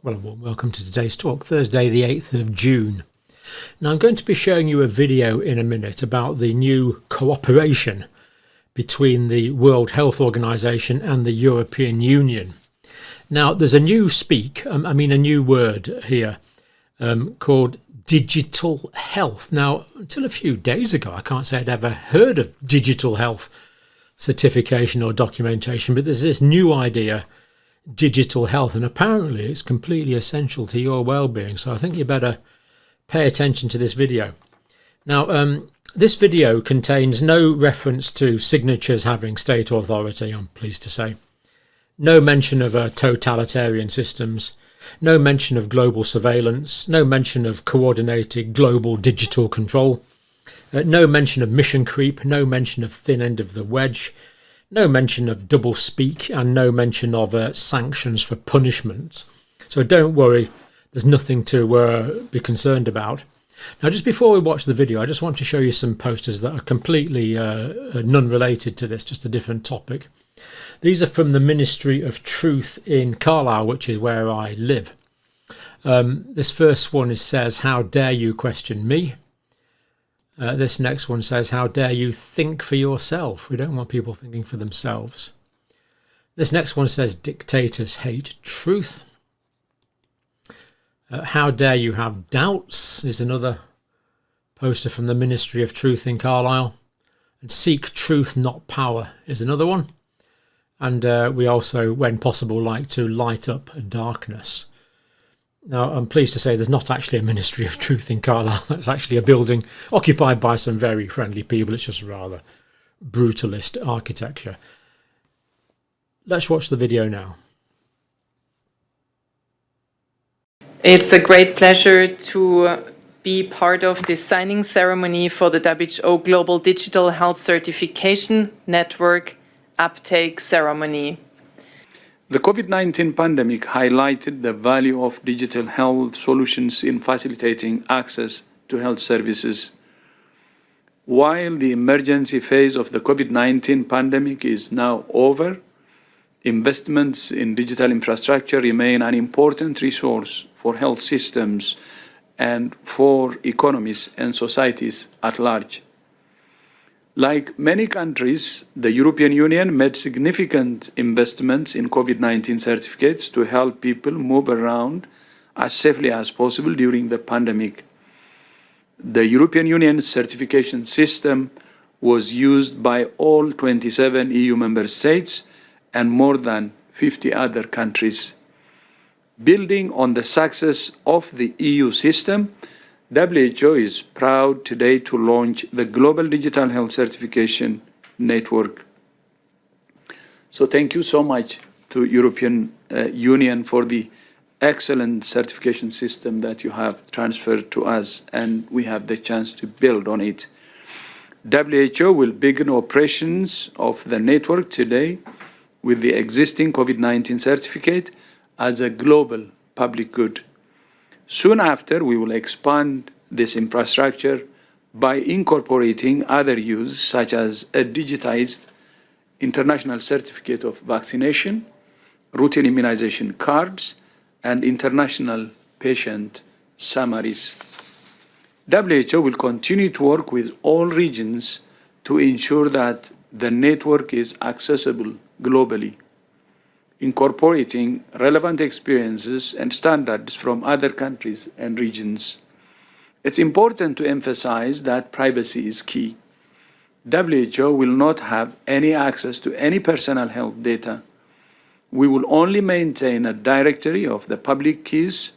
Well, a warm welcome to today's talk, Thursday the 8th of June. Now I'm going to be showing you a video in a minute about the new cooperation between the World Health Organization and the European Union. Now there's a new a new word here called digital health. Now until a few days ago I can't say I'd ever heard of digital health certification or documentation, but there's this new idea, digital health, and apparently it's completely essential to your well-being, so I think you better pay attention to this video. Now this video contains no reference to signatures having state authority, I'm pleased to say, no mention of totalitarian systems, no mention of global surveillance, no mention of coordinated global digital control, no mention of mission creep, no mention of thin end of the wedge, no mention of double speak, and no mention of sanctions for punishment. So don't worry, there's nothing to be concerned about. Now just before we watch the video, I just want to show you some posters that are completely non-related to this, just a different topic. These are from the Ministry of Truth in Carlisle, which is where I live. This first one says, "How dare you question me?" This next one says, "How dare you think for yourself?" We don't want people thinking for themselves. This next one says, "Dictators hate truth." "How dare you have doubts?" is another poster from the Ministry of Truth in Carlisle. And "Seek truth, not power" is another one. And we also, when possible, like to light up darkness. Now, I'm pleased to say there's not actually a Ministry of Truth in Carlisle. It's actually a building occupied by some very friendly people. It's just rather brutalist architecture. Let's watch the video now. It's a great pleasure to be part of this signing ceremony for the WHO Global Digital Health Certification Network uptake ceremony. The COVID-19 pandemic highlighted the value of digital health solutions in facilitating access to health services. While the emergency phase of the COVID-19 pandemic is now over, investments in digital infrastructure remain an important resource for health systems and for economies and societies at large. Like many countries, the European Union made significant investments in COVID-19 certificates to help people move around as safely as possible during the pandemic. The European Union's certification system was used by all 27 EU member states and more than 50 other countries. Building on the success of the EU system, WHO is proud today to launch the Global Digital Health Certification Network. So thank you so much to European Union for the excellent certification system that you have transferred to us, and we have the chance to build on it. WHO will begin operations of the network today with the existing COVID-19 certificate as a global public good. Soon after, we will expand this infrastructure by incorporating other use, such as a digitized international certificate of vaccination, routine immunization cards, and international patient summaries. WHO will continue to work with all regions to ensure that the network is accessible globally, incorporating relevant experiences and standards from other countries and regions. It's important to emphasize that privacy is key. WHO will not have any access to any personal health data. We will only maintain a directory of the public keys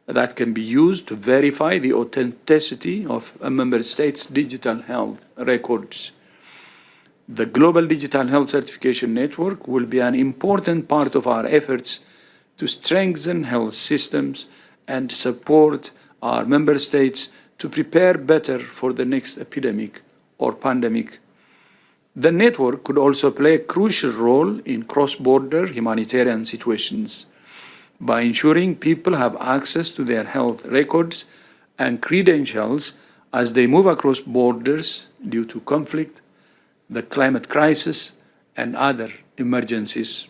that can be used to verify the authenticity of a member state's digital health records. The Global Digital Health Certification Network will be an important part of our efforts to strengthen health systems and support our member states to prepare better for the next epidemic or pandemic. The network could also play a crucial role in cross-border humanitarian situations by ensuring people have access to their health records and credentials as they move across borders due to conflict, the climate crisis, and other emergencies.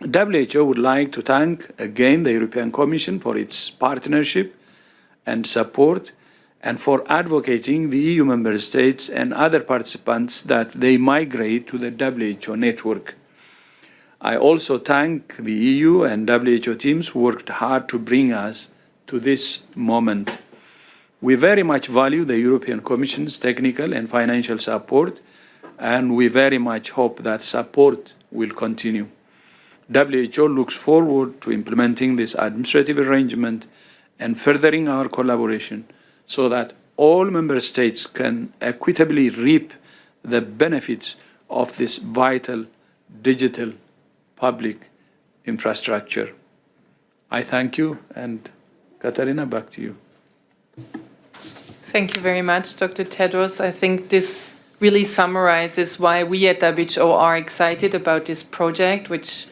WHO would like to thank again the European Commission for its partnership and support, and for advocating the EU member states and other participants that they migrate to the WHO network. I also thank the EU and WHO teams who worked hard to bring us to this moment. We very much value the European Commission's technical and financial support, and we very much hope that support will continue. WHO looks forward to implementing this administrative arrangement and furthering our collaboration so that all member states can equitably reap the benefits of this vital digital public infrastructure. I thank you, and Katarina, back to you. Thank you very much, Dr. Tedros. I think this really summarizes why we at WHO are excited about this project, which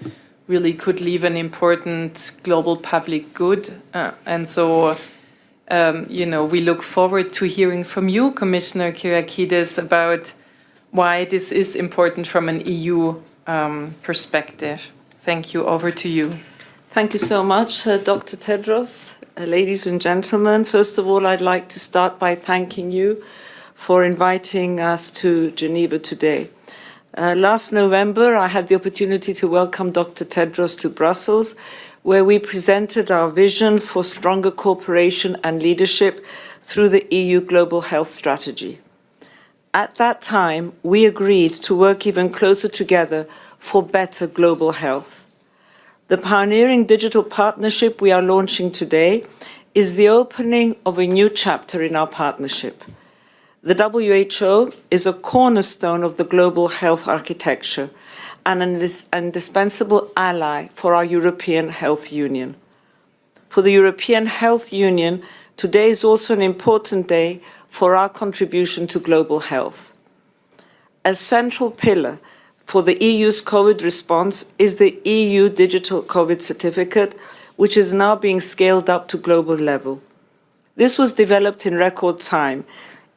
really could leave an important global public good. We look forward to hearing from you, Commissioner Kyriakides, about why this is important from an EU perspective. Thank you. Over to you. Thank you so much, Dr. Tedros. Ladies and gentlemen, first of all, I'd like to start by thanking you for inviting us to Geneva today. Last November, I had the opportunity to welcome Dr. Tedros to Brussels, where we presented our vision for stronger cooperation and leadership through the EU Global Health Strategy. At that time, we agreed to work even closer together for better global health. The pioneering digital partnership we are launching today is the opening of a new chapter in our partnership. The WHO is a cornerstone of the global health architecture and an indispensable ally for our European Health Union. For the European Health Union, today is also an important day for our contribution to global health. A central pillar for the EU's COVID response is the EU Digital COVID Certificate, which is now being scaled up to global level. This was developed in record time,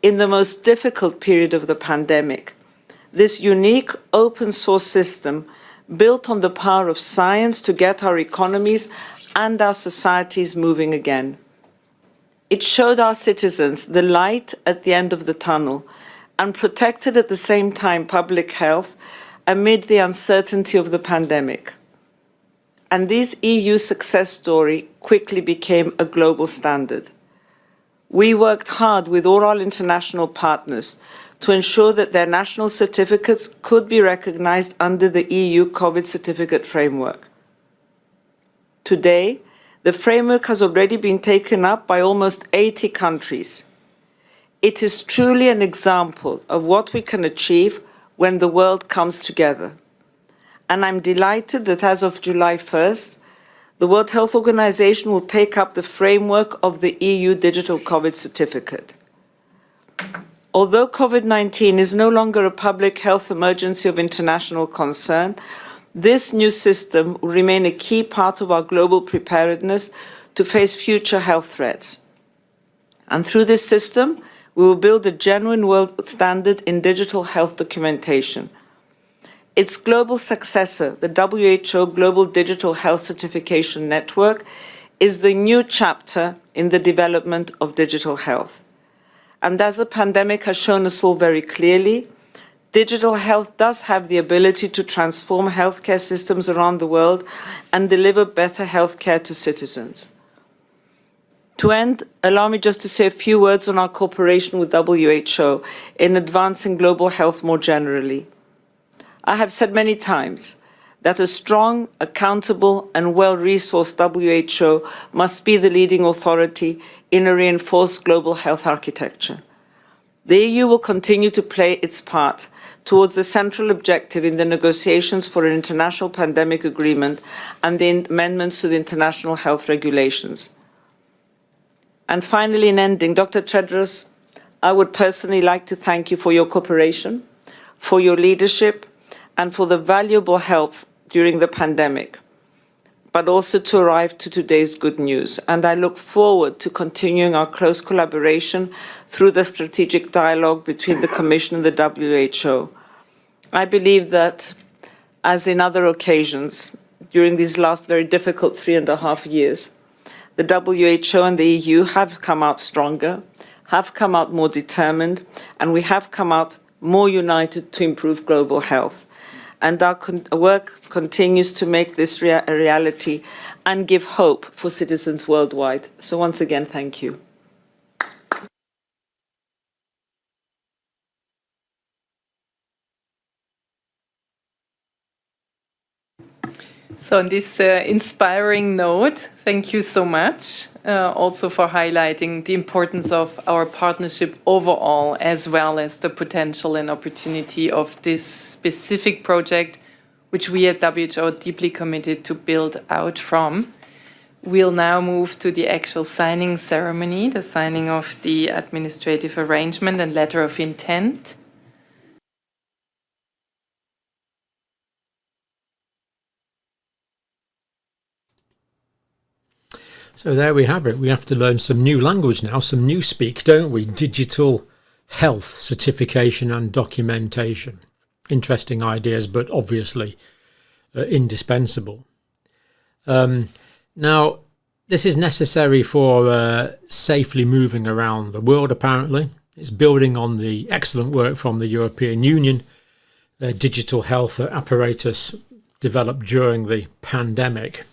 in the most difficult period of the pandemic. This unique open source system, built on the power of science to get our economies and our societies moving again. It showed our citizens the light at the end of the tunnel and protected at the same time public health amid the uncertainty of the pandemic. And this EU success story quickly became a global standard. We worked hard with all our international partners to ensure that their national certificates could be recognized under the EU COVID certificate framework. Today, the framework has already been taken up by almost 80 countries. It is truly an example of what we can achieve when the world comes together. And I'm delighted that as of July 1st, the World Health Organization will take up the framework of the EU Digital COVID Certificate. Although COVID-19 is no longer a public health emergency of international concern, this new system will remain a key part of our global preparedness to face future health threats. And through this system, we will build a genuine world standard in digital health documentation. Its global successor, the WHO Global Digital Health Certification Network, is the new chapter in the development of digital health. And as the pandemic has shown us all very clearly, digital health does have the ability to transform healthcare systems around the world and deliver better healthcare to citizens. To end, allow me just to say a few words on our cooperation with WHO in advancing global health more generally. I have said many times that a strong, accountable and well-resourced WHO must be the leading authority in a reinforced global health architecture. The EU will continue to play its part towards the central objective in the negotiations for an international pandemic agreement and the amendments to the international health regulations. And finally, in ending, Dr. Tedros, I would personally like to thank you for your cooperation, for your leadership, and for the valuable help during the pandemic, but also to arrive to today's good news. And I look forward to continuing our close collaboration through the strategic dialogue between the Commission and the WHO. I believe that, as in other occasions, during these last very difficult 3.5 years. The WHO and the EU have come out stronger, have come out more determined, and we have come out more united to improve global health. And our work continues to make this a reality and give hope for citizens worldwide. So once again, thank you. So on this inspiring note, thank you so much also for highlighting the importance of our partnership overall, as well as the potential and opportunity of this specific project, which we at WHO are deeply committed to build out from. We'll now move to the actual signing ceremony, the signing of the administrative arrangement and letter of intent. So there we have it. We have to learn some new language now, some new speak, don't we? Digital health certification and documentation. Interesting ideas, but obviously indispensable. Now, this is necessary for safely moving around the world, apparently. It's building on the excellent work from the European Union, their digital health apparatus developed during the pandemic.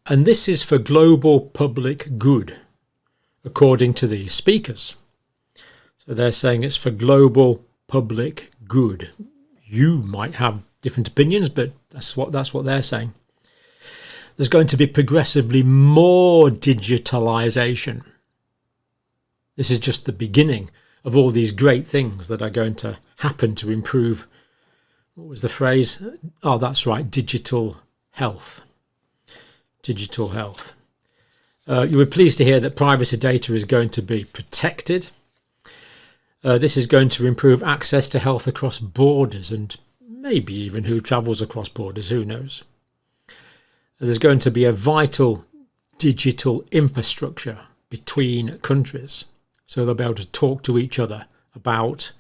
And this is for global public good, according to the speakers. So they're saying it's for global public good. You might have different opinions, but that's what they're saying. There's going to be progressively more digitalization. This is just the beginning of all these great things that are going to happen to improve, what was the phrase? Oh, that's right, digital health. Digital health. You were pleased to hear that privacy data is going to be protected. This is going to improve access to health across borders and maybe even who travels across borders, who knows. There's going to be a vital digital infrastructure between countries. So they'll be able to talk to each other about,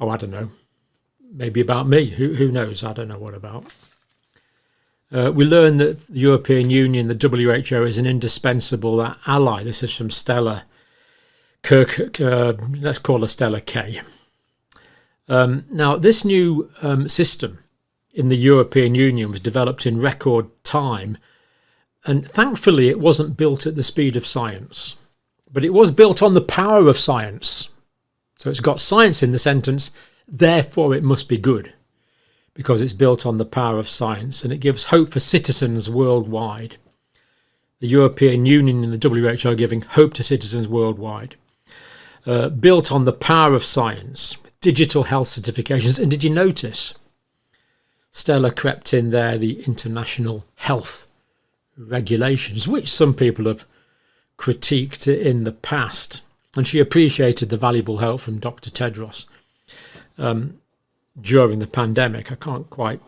oh, I don't know, maybe about me, who knows, I don't know what about. We learn that the European Union, the WHO, is an indispensable ally. This is from Stella Kirk, let's call her Stella K. Now, this new system in the European Union was developed in record time, and thankfully it wasn't built at the speed of science, but it was built on the power of science. So it's got science in the sentence, therefore it must be good, because it's built on the power of science, and it gives hope for citizens worldwide. The European Union and the WHO are giving hope to citizens worldwide. Built on the power of science, digital health certifications. And did you notice Stella crept in there the international health regulations, which some people have critiqued in the past. And she appreciated the valuable help from Dr. Tedros during the pandemic. I can't quite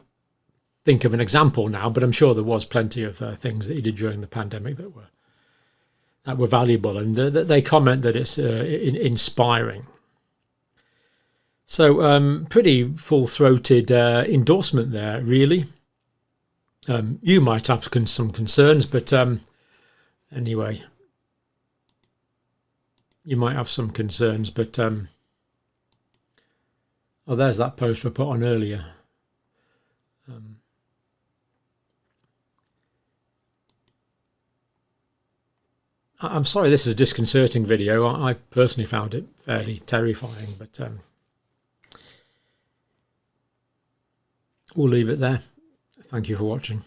think of an example now, but I'm sure there was plenty of things that he did during the pandemic that were valuable, and they comment that it's inspiring. So pretty full-throated endorsement there, really. You might have some concerns, but anyway, you might have some concerns, but oh, there's that poster I put on earlier. I'm sorry this is a disconcerting video. I personally found it fairly terrifying, but we'll leave it there. Thank you for watching.